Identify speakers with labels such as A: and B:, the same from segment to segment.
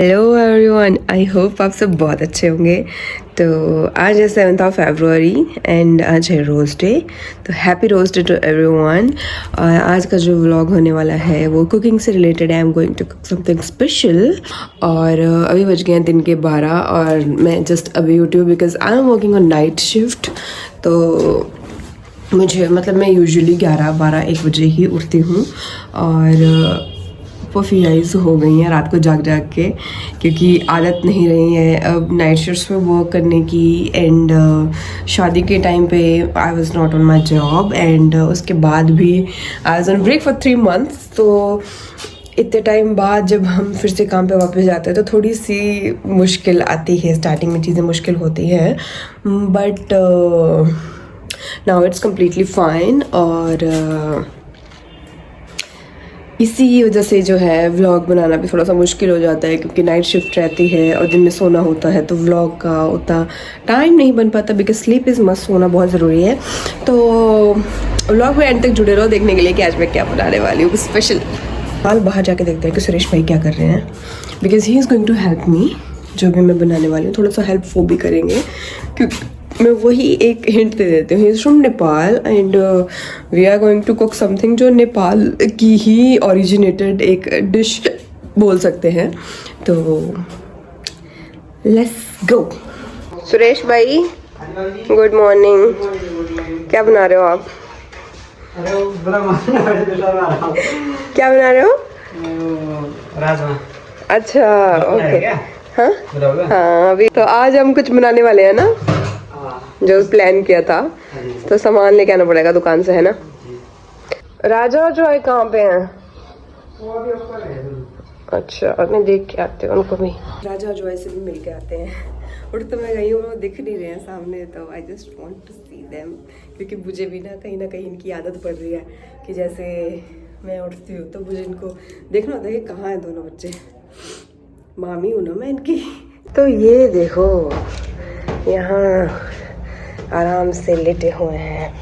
A: Hello everyone, I hope आप सब बहुत अच्छे होंगे। तो आज है 7th ऑफ फरवरी एंड आज है रोज़ डे। तो happy rose day to everyone. और आज का जो व्लॉग होने वाला है वो कुकिंग से रिलेटेड है। I am going to cook something special. और अभी बज गए हैं दिन के 12 और मैं जस्ट अभी उठी हूँ because I am working on night shift. तो मुझे मैं यूजुअली 11-12-1 बजे ही उठती हूँ और पफियाइज हो गई हैं रात को जाग जाग के, क्योंकि आदत नहीं रही है अब नाइट शिफ्ट्स पे वर्क करने की। एंड शादी के टाइम पे I was not on my job and उसके बाद भी I was on break for 3 months। तो इतने टाइम बाद जब हम फिर से काम पे वापस जाते हैं तो थोड़ी सी मुश्किल आती है। स्टार्टिंग में चीज़ें मुश्किल होती हैं but now it's completely fine. और इसी वजह से जो है व्लॉग बनाना भी थोड़ा सा मुश्किल हो जाता है, क्योंकि नाइट शिफ्ट रहती है और दिन में सोना होता है तो व्लॉग का उतना टाइम नहीं बन पाता। बिकॉज स्लीप इज़ मस्ट, सोना बहुत ज़रूरी है। तो व्लॉग में एंड तक जुड़े रहो देखने के लिए कि आज मैं क्या बनाने वाली हूँ स्पेशल। हाल बाहर जाके देखते हैं कि सुरेश भाई क्या कर रहे हैं, because he is going to help me. जो भी मैं बनाने वाली हूँ थोड़ा सा हेल्प वो भी करेंगे, क्योंकि मैं वही एक हिंट दे देती हूँ। He is from Nepal and we are going to cook something जो नेपाल की ही ओरिजिनेटेड एक डिश बोल सकते हैं। तो लेट्स गो। सुरेश भाई गुड मॉर्निंग। क्या बना रहे हो आप? क्या बना रहे हो?
B: राजमा।
A: अच्छा ओके। हाँ हाँ, अभी तो आज हम कुछ बनाने वाले हैं ना, जो प्लान किया था। तो सामान लेके आना पड़ेगा दुकान से, है ना। राजा और जॉय कहाँ पे हैं?
B: वो अभी ऊपर है।
A: अच्छा, मैं देख के आते हैं उनको भी। राजा और जॉय से भी मिल के आते हैं। और तो मैं गई हूँ, वो दिख नहीं रहे हैं सामने, तो I just want to see them, क्योंकि मुझे भी ना कहीं इनकी आदत पड़ रही है कि जैसे मैं उठती हूँ तो मुझे इनको देखना होता है कि कहाँ है दोनों बच्चे। मामी हूँ ना मैं इनकी। तो ये देखो यहाँ आराम से लेटे हुए हैं।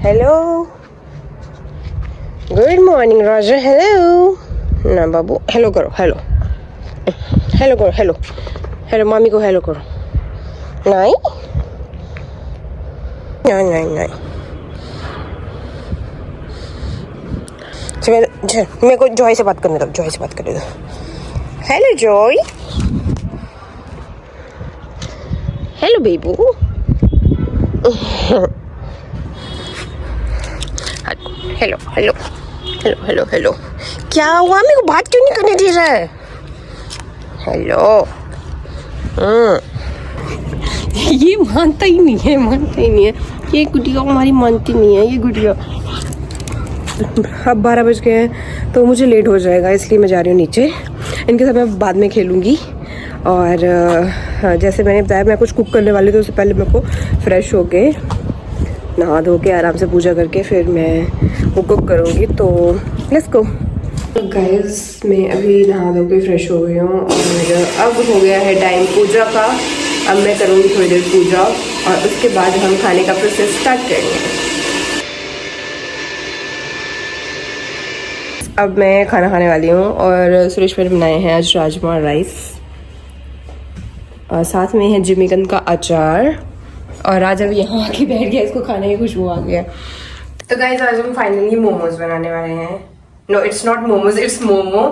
A: हेलो गुड मॉर्निंग राजा। हेलो ना बाबू, हेलो करो। हेलो हेलो करो। हेलो हेलो मामी को हेलो करो। नहीं नहीं नहीं नहीं। मेरे को जॉय से बात करने दो। जॉय से बात करने दो। Hello Joy. Hello Bebu. Hello hello hello hello hello. क्या हुआ? मेरे को बात क्यों नहीं करने दे रहा है? हेलो। ये मानता ही नहीं है। ये गुड़िया हमारी मानती नहीं है। ये गुड़िया अब 12 बज गए हैं तो मुझे लेट हो जाएगा, इसलिए मैं जा रही हूँ नीचे। इनके साथ मैं बाद में खेलूँगी। और जैसे मैंने बताया मैं कुछ कुक करने वाली, तो उससे पहले मेरे को फ्रेश होके नहा धो के आराम से पूजा करके फिर मैं वो कुक करूँगी। तो लेट्स गो। गाइस मैं अभी नहा धो के फ्रेश हो गई हूँ और अब हो गया है टाइम पूजा का। अब मैं करूँगी थोड़ी देर पूजा और उसके बाद हम खाने का प्रोसेस स्टार्ट करेंगे। अब मैं खाना खाने वाली हूँ और सुरेश भाई ने बनाए हैं आज राजमा राइस और साथ में है जिमीकंद का अचार। और आज अब यहाँ आके बैठ गया, इसको खाने की खुशबू आ गया। तो गाइस आज हम फाइनली मोमोज बनाने वाले हैं। No it's not momos, it's momo.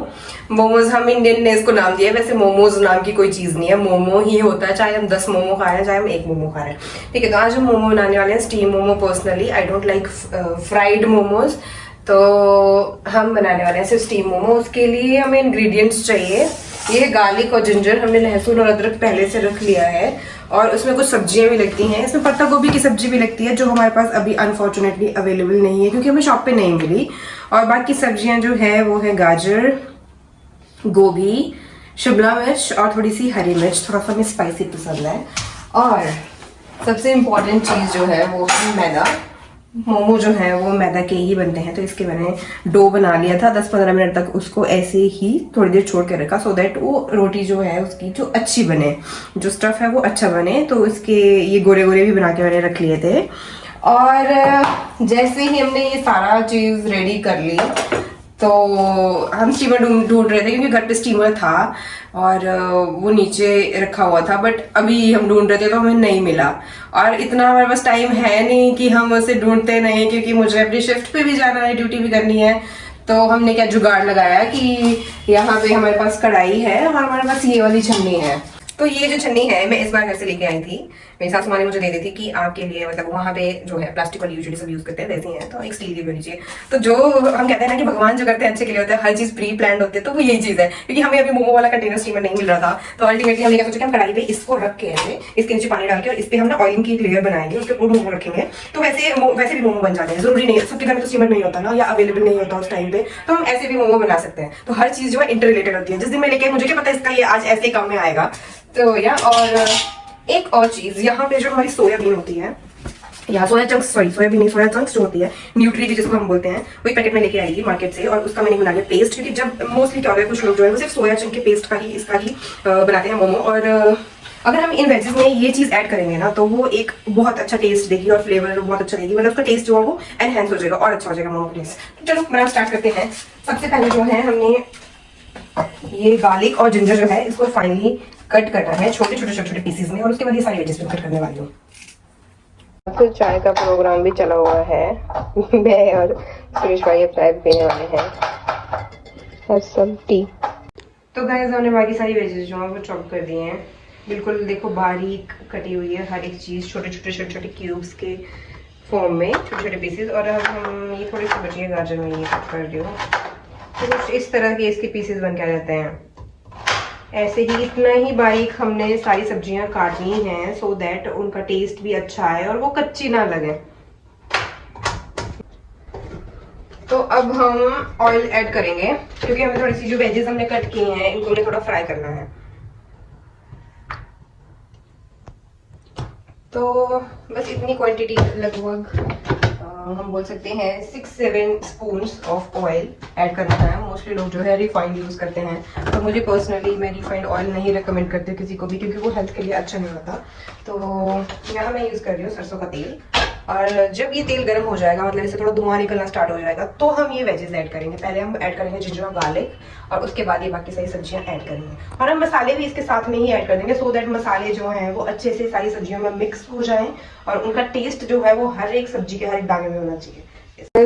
A: Momos हम इंडियन ने इसको नाम दिया है, वैसे मोमोज नाम की कोई चीज नहीं है, मोमो ही होता है। चाहे हम 10 मोमो खा रहे हैं, चाहे हम 1 मोमो खा रहे हैं, ठीक है। तो आज हम मोमो बनाने वाले हैं, steam momo. Personally I don't like fried momos, तो हम बनाने वाले हैं सिर्फ स्टीम मोमो। उसके लिए हमें इंग्रेडिएंट्स चाहिए। ये गार्लिक और जिंजर, हमने लहसुन और अदरक पहले से रख लिया है। और उसमें कुछ सब्जियां भी लगती हैं, इसमें पत्ता गोभी की सब्जी भी लगती है, जो हमारे पास अभी अनफॉर्चुनेटली अवेलेबल नहीं है क्योंकि हमें शॉप पे नहीं मिली। और बाकी सब्जियां जो है वो है गाजर, गोभी, शिमला मिर्च और थोड़ी सी हरी मिर्च। थोड़ा सा हमें स्पाइसी पसंद है। और सबसे इम्पोर्टेंट चीज जो है वो है मैदा। मोमो जो है वो मैदा के ही बनते हैं, तो इसके मैंने डो बना लिया था। 10-15 मिनट तक उसको ऐसे ही थोड़ी देर छोड़ के रखा, सो दैट वो रोटी जो है उसकी जो अच्छी बने, जो स्टफ है वो अच्छा बने। तो इसके ये गोरे गोरे भी बना के मैंने रख लिए थे। और जैसे ही हमने ये सारा चीज रेडी कर ली तो हम स्टीमर ढूंढ रहे थे क्योंकि घर पे स्टीमर था और वो नीचे रखा हुआ था, बट अभी हम ढूंढ रहे थे तो हमें नहीं मिला। और इतना हमारे पास टाइम है नहीं कि हम उसे ढूंढते नहीं, क्योंकि मुझे अपनी शिफ्ट पे भी जाना है, ड्यूटी भी करनी है। तो हमने क्या जुगाड़ लगाया कि यहाँ पे हमारे पास कढ़ाई है और हमारे पास ये वाली छन्नी है। तो ये जो छन्नी है मैं इस बार घर से लेके आई थी, मेरी सासू माँ ने मुझे दे दी थी कि आपके लिए, मतलब वहाँ पे जो है प्लास्टिक वाली यूजुअली सब यूज करते हैं वैसे ही है, तो एक स्टील की होनी चाहिए। तो जो हम कहते हैं ना कि भगवान जो करते हैं अच्छे के लिए होता है, हर चीज प्री प्लान होती है, तो वो यही चीज है। क्योंकि हमें अभी मोमो वाला कंटेनर स्टीमर नहीं मिल रहा था, तो अल्टीमेटली हमने क्या सोचा कि हम कढ़ाई पे इसको रख के ऐसे इसके नीचे पानी डाल के और इस पे हम ना ऑयलिंग की एक लेयर बनाएंगे, उसके ऊपर मोमो रखेंगे, तो वैसे भी मोमो बन जाते हैं। जरूरी नहीं है, सबके घर में तो स्टीमर नहीं होता ना, या अवेलेबल नहीं होता उस टाइम पे, तो हम ऐसे भी मोमो बना सकते हैं। तो हर चीज जो है इंटर रिलेटेड होती है। जिस दिन मैं लेके मुझे क्या पता इसका ये आज ऐसे काम में आएगा। तो या और एक और चीज, यहाँ पे जो हमारी सोयाबीन होती है, या सोया चंक्स, सॉरी सोयाबीन नहीं, सोया चंक्स जो होती है, न्यूट्री जिसको हम बोलते हैं, वही पैकेट में लेके आई थी मार्केट से, और उसका मैंने बना लिया पेस्ट। क्योंकि जब मोस्टली क्या होता है, कुछ लोग जो है वो सिर्फ सोया चंक के पेस्ट का ही इसका ही बनाते हैं मोमो, और अगर हम इन वेजेस में ये चीज ऐड करेंगे ना तो वो एक बहुत अच्छा टेस्ट देगी और फ्लेवर बहुत अच्छा देगी, मतलब उसका टेस्ट जो है वो एनहेंस हो जाएगा और अच्छा हो जाएगा मोमो का टेस्ट। तो चलो बनाना स्टार्ट करते हैं। सबसे पहले जो है हमने ये गार्लिक और जिंजर जो है इसको फाइनली कट करना है छोटे छोटे पीसेस में, और उसके बाद ये सारी वेजेस कट करने वाली हूँ। तो चाय का प्रोग्राम भी चला हुआ है मैं और सुरेश भाई अब चाय पीने वाले हैं, सब टी। तो गाइस हमने बाकी सारी वेजेस जो है वो चॉप कर दिए हैं, बिल्कुल देखो बारीक कटी हुई है हर एक चीज, छोटे छोटे क्यूब्स के फॉर्म में, छोटे छोटे पीसेस। और अब हम ये थोड़ी सी बची है गाजर में ये कट कर रही हूँ, तो कुछ इस तरह के इसके पीसेस बन के आ जाते हैं। ऐसे ही इतना ही बारीक हमने सारी सब्जियां काटनी हैं, सो दैट उनका टेस्ट भी अच्छा आए और वो कच्ची ना लगे। तो अब हम ऑयल ऐड करेंगे, क्योंकि हमें थोड़ी सी जो वेजेस हमने कट किए हैं इनको हमें थोड़ा फ्राई करना है। तो बस इतनी क्वांटिटी, लगभग हम बोल सकते हैं 6-7 स्पून ऑफ ऑयल ऐड करना है। मोस्टली लोग जो है रिफाइंड यूज करते हैं, तो मुझे पर्सनली मैं रिफाइंड ऑयल नहीं रेकमेंड करती किसी को भी, क्योंकि वो हेल्थ के लिए अच्छा नहीं होता। तो यहाँ मैं यूज कर रही हूँ सरसों का तेल, और जब ये तेल गर्म हो जाएगा, मतलब इससे थोड़ा धुआं निकलना स्टार्ट हो जाएगा, तो हम ये वेजेस ऐड करेंगे। पहले हम ऐड करेंगे जिंजर और गार्लिक, और उसके बाद ये बाकी सारी सब्जियां ऐड करेंगे, और हम मसाले भी इसके साथ में ही ऐड कर देंगे, सो दैट मसाले जो हैं वो अच्छे से सारी सब्जियों में मिक्स हो जाएं, और उनका टेस्ट जो है वो हर एक सब्जी के हर एक दाने में होना चाहिए।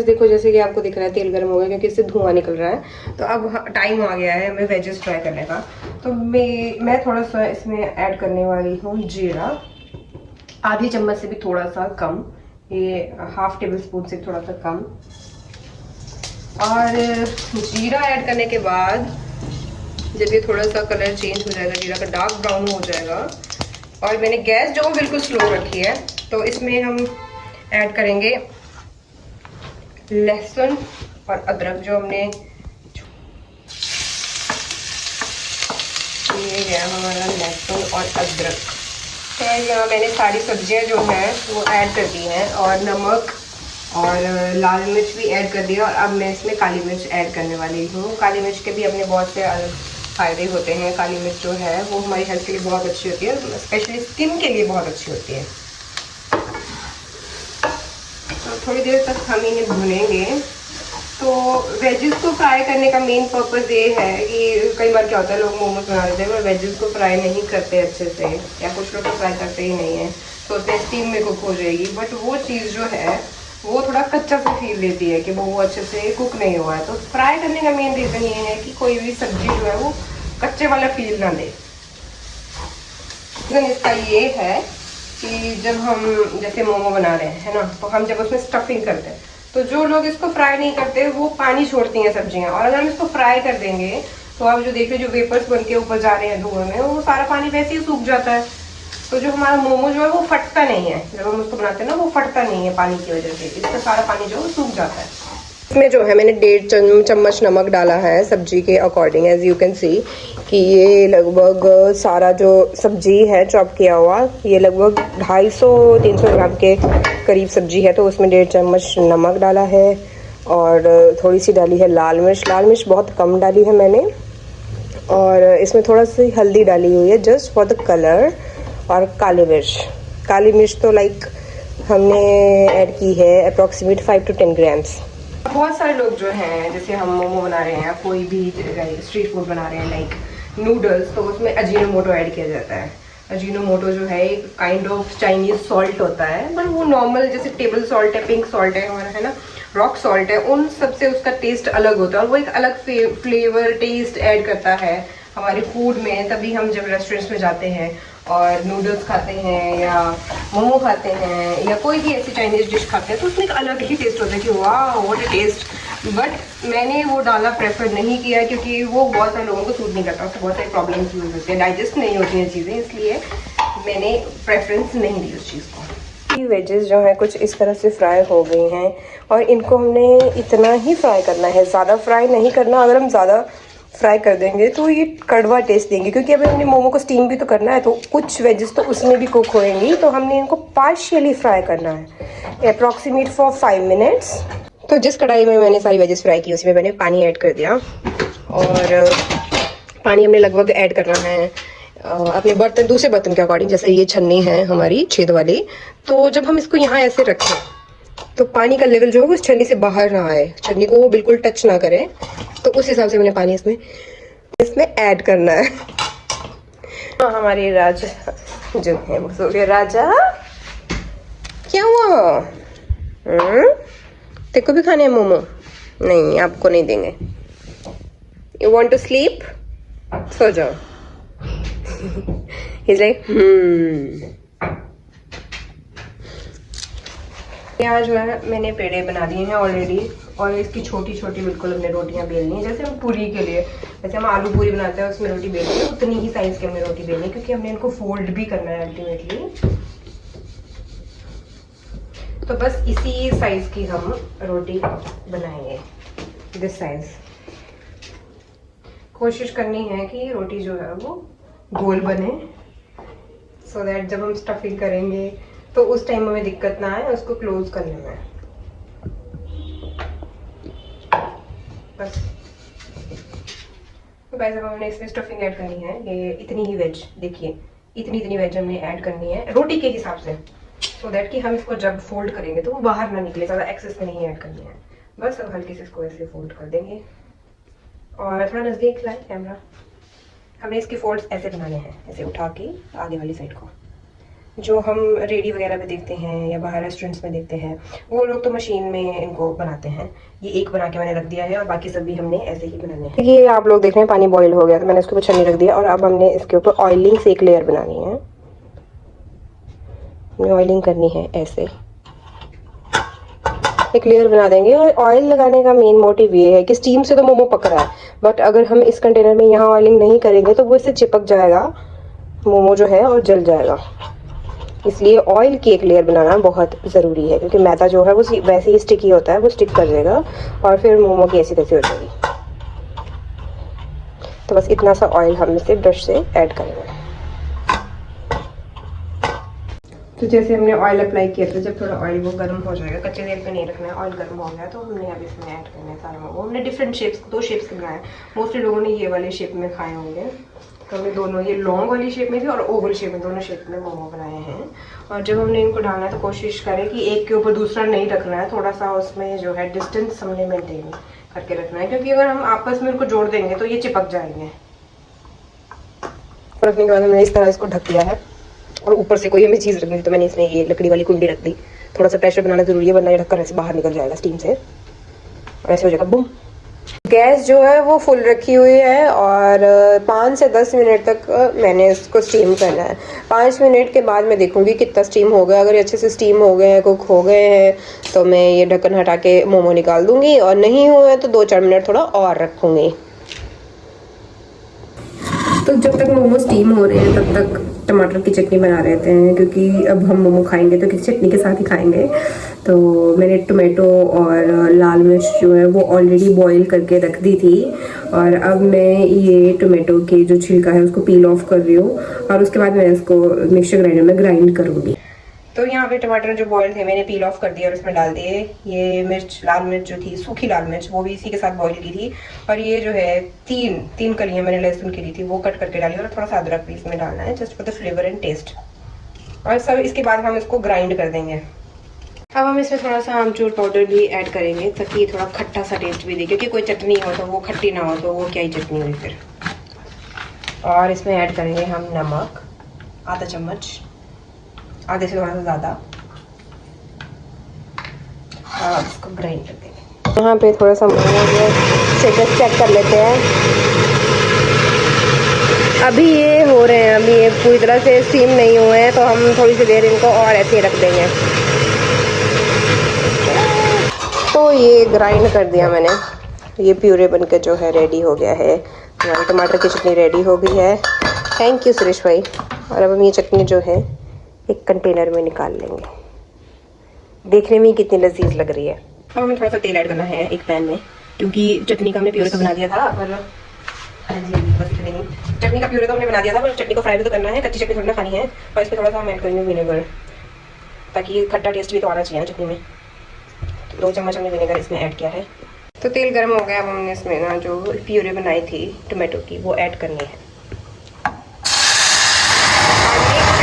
A: देखो जैसे कि आपको दिख रहा है तेल गर्म हो गया, क्योंकि इससे धुआं निकल रहा है। तो अब टाइम आ गया है हमें वेजेस फ्राई करने का। तो मैं थोड़ा सा इसमें ऐड करने वाली हूँ जीरा, आधी चम्मच से भी थोड़ा सा कम, ये हाफ टेबल स्पून से थोड़ा सा कम। और जीरा ऐड करने के बाद जब ये थोड़ा सा कलर चेंज हो जाएगा, जीरा का डार्क ब्राउन हो जाएगा, और मैंने गैस जो बिल्कुल स्लो रखी है, तो इसमें हम ऐड करेंगे लहसुन और अदरक जो हमने, ये गया हमारा लहसुन और अदरक। खैर यहाँ मैंने सारी सब्जियां जो है वो ऐड कर दी हैं, और नमक और लाल मिर्च भी ऐड कर दिया, और अब मैं इसमें काली मिर्च ऐड करने वाली हूँ। काली मिर्च के भी अपने बहुत से अलग फ़ायदे होते हैं। काली मिर्च जो है वो हमारी हेल्थ के लिए बहुत अच्छी होती है, स्पेशली स्किन के लिए बहुत अच्छी होती है। तो थोड़ी देर तक हम इन्हें भूनेंगे। तो वेजेस को फ्राई करने का मेन पर्पस ये है कि कई बार क्या होता है, लोग मोमोज बना देते हैं पर वेजेस को फ्राई नहीं करते अच्छे से, या कुछ लोग तो फ्राई करते ही नहीं है, सोचते हैं स्टीम में कुक हो जाएगी, बट वो चीज़ जो है वो थोड़ा कच्चा सा फील देती है कि वो अच्छे से कुक नहीं हुआ है। तो फ्राई करने का मेन रीज़न ये है कि कोई भी सब्जी जो है वो कच्चे वाला फील ना दे। रीज़न इसका ये है कि जब हम जैसे मोमो बना रहे हैं ना, तो हम जब उसमें स्टफिंग करते हैं, तो जो लोग इसको फ्राई नहीं करते वो पानी छोड़ती हैं सब्जियां, और अगर हम इसको फ्राई कर देंगे तो आप जो देख रहे हैं जो वेपर्स बन के ऊपर जा रहे हैं धुएं में, वो सारा पानी वैसे ही सूख जाता है। तो जो हमारा मोमो जो है वो फटता नहीं है, जब हम उसको बनाते हैं ना वो फटता नहीं है पानी की वजह से, इसका सारा पानी जो है वो सूख जाता है। इसमें जो है मैंने 1.5 चम्मच नमक डाला है सब्जी के according. As you can see कि ये लगभग सारा जो सब्जी है चॉप किया हुआ, ये लगभग 250-300 ग्राम के करीब सब्जी है, तो उसमें 1.5 चम्मच नमक डाला है, और थोड़ी सी डाली है लाल मिर्च। लाल मिर्च बहुत कम डाली है मैंने, और इसमें थोड़ा सी हल्दी डाली हुई है जस्ट फॉर द कलर, और काली मिर्च तो लाइक हमने ऐड की है अप्रॉक्सीमेट 5 to 10 ग्राम्स। बहुत सारे लोग जो हैं, जैसे हम मोमो बना रहे हैं या कोई भी स्ट्रीट फूड बना रहे हैं लाइक नूडल्स, तो उसमें अजीनोमोटो ऐड किया जाता है। अजीनोमोटो जो है एक काइंड ऑफ चाइनीज सॉल्ट होता है, बट वो नॉर्मल जैसे टेबल सॉल्ट है, पिंक सॉल्ट है हमारा, है ना, रॉक सॉल्ट है, उन सबसे उसका टेस्ट अलग होता है और वो एक अलग फ्लेवर टेस्ट ऐड करता है हमारे फूड में। तभी हम जब रेस्टोरेंट्स में जाते हैं और नूडल्स खाते हैं या मोमो खाते हैं या कोई भी ऐसी चाइनीज डिश खाते हैं, तो उसमें एक अलग ही टेस्ट होता है कि वाह व्हाट अ टेस्ट। बट मैंने वो डालना प्रेफर नहीं किया क्योंकि वो बहुत सारे लोगों को सूट नहीं करता, उससे बहुत सारी प्रॉब्लम्स यूज होती है, डाइजेस्ट नहीं होती हैं चीज़ें, इसलिए मैंने प्रेफरेंस नहीं दी उस चीज़ को। वेजेस जो है कुछ इस तरह से फ्राई हो गई हैं और इनको हमने इतना ही फ्राई करना है, ज़्यादा फ्राई नहीं करना। अगर हम ज़्यादा फ्राई कर देंगे तो ये कड़वा टेस्ट देंगे, क्योंकि अभी हमने मोमो को स्टीम भी तो करना है, तो कुछ वेजेस तो उसमें भी कुक होएंगी, तो हमने इनको पार्शियली फ्राई करना है अप्रॉक्सीमेट फॉर 5 मिनट्स। तो जिस कढ़ाई में मैंने सारी वेजेस फ्राई की उसमें मैंने पानी ऐड कर दिया और पानी हमने लगभग ऐड करना है अपने बर्तन, दूसरे बर्तन के अकॉर्डिंग। जैसे ये छन्नी है हमारी छेद वाली, तो जब हम इसको यहाँ ऐसे रखें तो पानी का लेवल जो है वो इस छन्नी से बाहर ना आए, छन्नी को वो बिल्कुल टच ना करे, तो उस हिसाब से मैंने पानी इसमें ऐड करना है। हाँ, हमारे राजा जो है वो सो गए। राजा क्या हुआ? तेरे को भी खाने हैं मोमो? नहीं, आपको नहीं देंगे। You want to sleep? सो जाओ। He's like यहाँ जो है मैंने पेड़े बना दिए हैं ऑलरेडी, और इसकी छोटी छोटी बिल्कुल हमने रोटियां बेलनी है, जैसे हम पूरी के लिए, जैसे हम आलू पूरी बनाते हैं उसमें रोटी बेलनी है, उतनी ही साइज की हमने रोटी बेलनी है, क्योंकि हमने इनको फोल्ड भी करना है अल्टीमेटली। तो बस इसी साइज की हम रोटी बनाएंगे, दिस साइज। कोशिश करनी है कि रोटी जो है वो गोल बने, सो दैट जब हम स्टफिंग करेंगे तो उस टाइम हमें दिक्कत ना आए उसको क्लोज करने में। बस तो गाइस, अब हमने इसमें स्टफिंग ऐड करनी है। ये इतनी ही वेज, देखिए इतनी वेज हमने ऐड करनी है रोटी के हिसाब से, सो दैट कि हम इसको जब फोल्ड करेंगे तो वो बाहर ना निकले, ज़्यादा एक्सेस में नहीं ऐड करनी है। बस अब हल्के से इसको ऐसे फोल्ड कर देंगे और थोड़ा नज़दीक लाए कैमरा। हमने इसके फोल्ड्स ऐसे बनाने हैं, ऐसे उठा के आगे वाली साइड को। जो हम रेडी वगैरह में देखते हैं या बाहर रेस्टोरेंट्स में देखते हैं, वो लोग तो मशीन में इनको बनाते हैं। ये एक बना के मैंने रख दिया है और बाकी सब भी हमने ऐसे ही बनाने हैं। ये आप लोग देख रहे हैं पानी बॉईल हो गया, तो मैंने इसके ऊपर छन्नी रख दिया और अब हमने इसके ऊपर ऑयलिंग से एक लेयर बनानी है। ऑयलिंग करनी है, ऐसे एक लेयर बना देंगे। और ऑयल लगाने का मेन मोटिव ये है कि स्टीम से तो मोमो पक रहा है, बट अगर हम इस कंटेनर में यहाँ ऑयलिंग नहीं करेंगे तो वो इससे चिपक जाएगा मोमो जो है और जल जाएगा। इसलिए ऑयल की एक लेयर बनाना बहुत ज़रूरी है, क्योंकि मैदा जो है वो वैसे ही स्टिकी होता है, वो स्टिक कर जाएगा और फिर मोमो की ऐसी तैसी हो जाएगी। तो बस इतना सा ऑयल हम इसे ब्रश से ऐड करेंगे। तो जैसे हमने ऑयल अप्लाई किया था, जब थोड़ा ऑयल वो गर्म हो जाएगा, कच्चे तेल पे नहीं रखना है, ऑयल गर्म हो गया तो हमने अब इसमें ऐड करने हैं सारे मोमो। हमने डिफरेंट शेप्स, 2 शेप्स के बनाए। मोस्टली लोगों ने ये वाले शेप में खाए होंगे, तो हमने दोनों, ये लॉन्ग वाली शेप में भी और ओवल शेप में, दोनों शेप में मोमो बनाए हैं। और जब हमने इनको डालना है तो कोशिश करें कि एक के ऊपर दूसरा नहीं रखना है, थोड़ा सा उसमें जो है डिस्टेंस हमने मेंटेन करके रखना है, क्योंकि अगर हम आपस में उनको जोड़ देंगे तो ये चिपक जाएंगे। रखने के बाद हमने इस तरह इसको ढक दिया है और ऊपर से कोई हमें चीज़ रखनी थी तो मैंने इसमें ये लकड़ी वाली कुंडी रख दी। थोड़ा सा प्रेशर बनाना जरूरी है, वरना ये ढक्कन ऐसे बाहर निकल जाएगा स्टीम से और ऐसे हो जाएगा बूम। गैस जो है वो फुल रखी हुई है और 5 से 10 मिनट तक मैंने इसको स्टीम करना है। 5 मिनट के बाद मैं देखूंगी कितना स्टीम हो गया। अगर ये अच्छे से स्टीम हो गए हैं, कुक हो गए हैं, तो मैं ये ढक्कन हटा के मोमो निकाल दूंगी, और नहीं हुए तो 2-4 मिनट थोड़ा और रखूंगी। तो जब तक मोमो स्टीम हो रहे हैं तब तक टमाटर की चटनी बना लेते हैं, क्योंकि अब हम मोमो खाएंगे तो किसी चटनी के साथ ही खाएंगे। तो मैंने टोमेटो और लाल मिर्च जो है वो ऑलरेडी बॉईल करके रख दी थी, और अब मैं ये टोमेटो के जो छिलका है उसको पील ऑफ कर रही हूँ और उसके बाद मैं इसको मिक्सर ग्राइंडर में ग्राइंड करूँगी। तो यहाँ पे टमाटर जो बॉयल थे मैंने पील ऑफ कर दिया और इसमें डाल दिए। ये मिर्च, लाल मिर्च जो थी, सूखी लाल मिर्च, वो भी इसी के साथ बॉईल की थी। और ये जो है तीन कलियाँ मैंने लहसुन की ली थी, वो कट करके डाली, और थोड़ा सा अदरक भी इसमें डालना है, just for the flavour and taste. और सब इसके बाद हम इसको ग्राइंड कर देंगे। अब हम इसमें थोड़ा सा आमचूर पाउडर भी ऐड करेंगे ताकि थोड़ा खट्टा सा टेस्ट भी दे, क्योंकि कोई चटनी हो तो वो खट्टी ना हो तो वो क्या ही चटनी हुई फिर। और इसमें ऐड करेंगे हम नमक, आधा चम्मच, आधे से थोड़ा सा ज़्यादा, और इसको ग्राइंड कर देंगे। यहाँ पे थोड़ा सा स्टेटस चेक कर लेते हैं। अभी ये हो रहे हैं, अभी ये पूरी तरह से स्टीम नहीं हुए हैं, तो हम थोड़ी सी देर इनको और ऐसे ही रख देंगे। तो ये ग्राइंड कर दिया मैंने, ये प्यूरे बनकर जो है रेडी हो गया है। हमारी टमाटर की चटनी रेडी हो गई है। थैंक यू सुरेश भाई। और अब हम ये चटनी जो है एक कंटेनर में निकाल लेंगे। देखने में कितनी लजीज लग रही है। अब हमें थोड़ा सा तेल ऐड करना है एक पैन में, क्योंकि चटनी का हमने प्यूरे तो बना दिया था, पर हाँ जी बस इतने ही। चटनी का प्यूरे तो हमने बना दिया था, पर चटनी को फ्राई भी तो करना है, कच्ची चटनी थोड़ी ना खानी है। और इस पर थोड़ा सा हम ऐड करेंगे विनेगर, ताकि खट्टा टेस्ट भी तो आना चाहिए ना चटनी में। तो 2 चम्मच हमने विनेगर इसमें ऐड किया है। तो तेल गर्म हो गया। अब हमने इसमें ना जो प्यूरे बनाई थी टोमेटो की वो ऐड करनी है।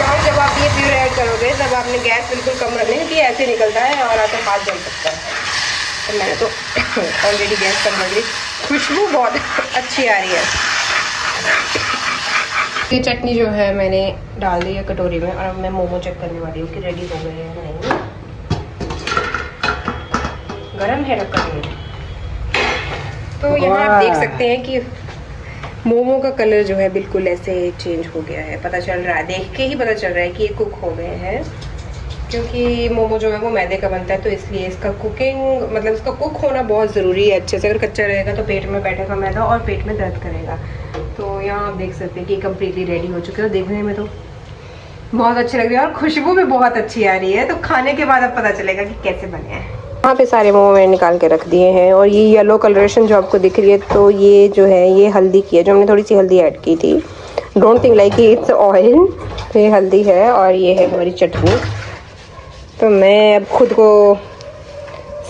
A: और जब आप ये प्यूरे ऐड करोगे तब आपने गैस बिल्कुल कम रखनी है, क्योंकि ऐसे निकलता है और आपका हाथ जल सकता है। तो मैंने तो ऑलरेडी गैस कम कर दी। खुशबू बहुत अच्छी आ रही है। ये चटनी जो है मैंने डाल दी है कटोरी में, और अब मैं मोमो चेक करने वाली हूँ कि रेडी हो गए हैं या नहीं। गरम है ढक्कन। तो यहाँ आप देख सकते हैं कि मोमो का कलर जो है बिल्कुल ऐसे चेंज हो गया है। पता चल रहा है, देख के ही पता चल रहा है कि ये कुक हो गए हैं, क्योंकि मोमो जो है वो मैदे का बनता है, तो इसलिए इसका कुकिंग मतलब इसका कुक होना बहुत ज़रूरी है अच्छे से। अगर कच्चा रहेगा तो पेट में बैठेगा मैदा और पेट में दर्द करेगा। तो यहाँ आप देख सकते हैं कि कम्प्लीटली रेडी हो चुके हो। देखने में तो बहुत अच्छी लग रही है और खुशबू भी बहुत अच्छी आ रही है। तो खाने के बाद अब पता चलेगा कि कैसे बने हैं। यहाँ पे सारे मोमो मैंने निकाल के रख दिए हैं। और ये येलो कलरेशन जो आपको दिख रही है, तो ये जो है ये हल्दी की है, जो हमने थोड़ी सी हल्दी ऐड की थी। Don't think like it's oil, तो ये हल्दी है। और ये है हमारी चटनी। तो मैं अब खुद को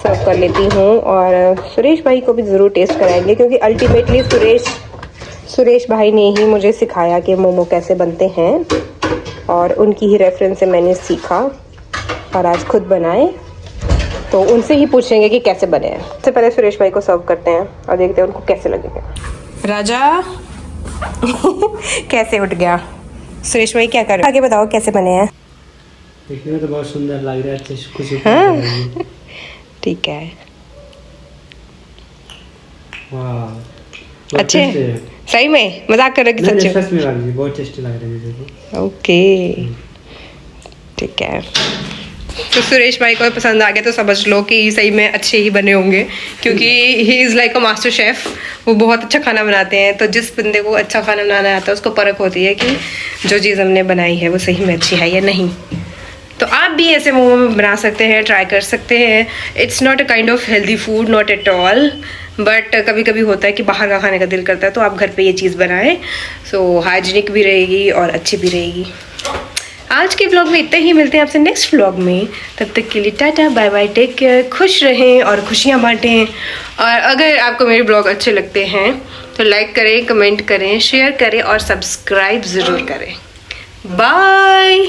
A: सर्व कर लेती हूँ, और सुरेश भाई को भी ज़रूर टेस्ट कराएंगे, क्योंकि अल्टीमेटली सुरेश भाई ने ही मुझे सिखाया कि मोमो कैसे बनते हैं, और उनकी ही रेफरेंस से मैंने सीखा और आज खुद बनाए। तो उनसे ही पूछेंगे कि कैसे बने हैं। सबसे पहले सुरेश भाई को सर्व करते हैं और देखते हैं उनको कैसे लगेंगे। राजा कैसे उठ गया? सुरेश भाई क्या कर रहे हो? आगे बताओ कैसे बने हैं।
B: देखने में तो बहुत सुंदर लग रहा है, अच्छे खुशी।
A: हाँ ठीक है।
B: वाह
A: अच्छे सही में, मजाक कर रहे कि सच्चे?
B: सच में लग रही है, बहुत टेस्टी लग रहा है मुझे तो।
A: ओके ठीक है। तो सुरेश भाई को पसंद आ गया तो समझ लो कि सही में अच्छे ही बने होंगे, क्योंकि he is like a master chef. वो बहुत अच्छा खाना बनाते हैं। तो जिस बंदे को अच्छा खाना बनाना आता है उसको परख होती है कि जो चीज़ हमने बनाई है वो सही में अच्छी है या नहीं। तो आप भी ऐसे मोमो बना सकते हैं, ट्राई कर सकते हैं। It's not a kind of healthy food, not at all, but कभी कभी होता है कि बाहर का खाने का दिल करता है, तो आप घर पे ये चीज़ बनाएं। सो हाइजीनिक भी रहेगी और अच्छी भी रहेगी। आज के व्लॉग में इतना ही। मिलते हैं आपसे नेक्स्ट व्लॉग में। तब तक के लिए tata bye bye, take care, खुश रहें और खुशियाँ बांटें। और अगर आपको मेरे ब्लॉग अच्छे लगते हैं तो लाइक करें, कमेंट करें, शेयर करें और सब्सक्राइब ज़रूर करें। बाय।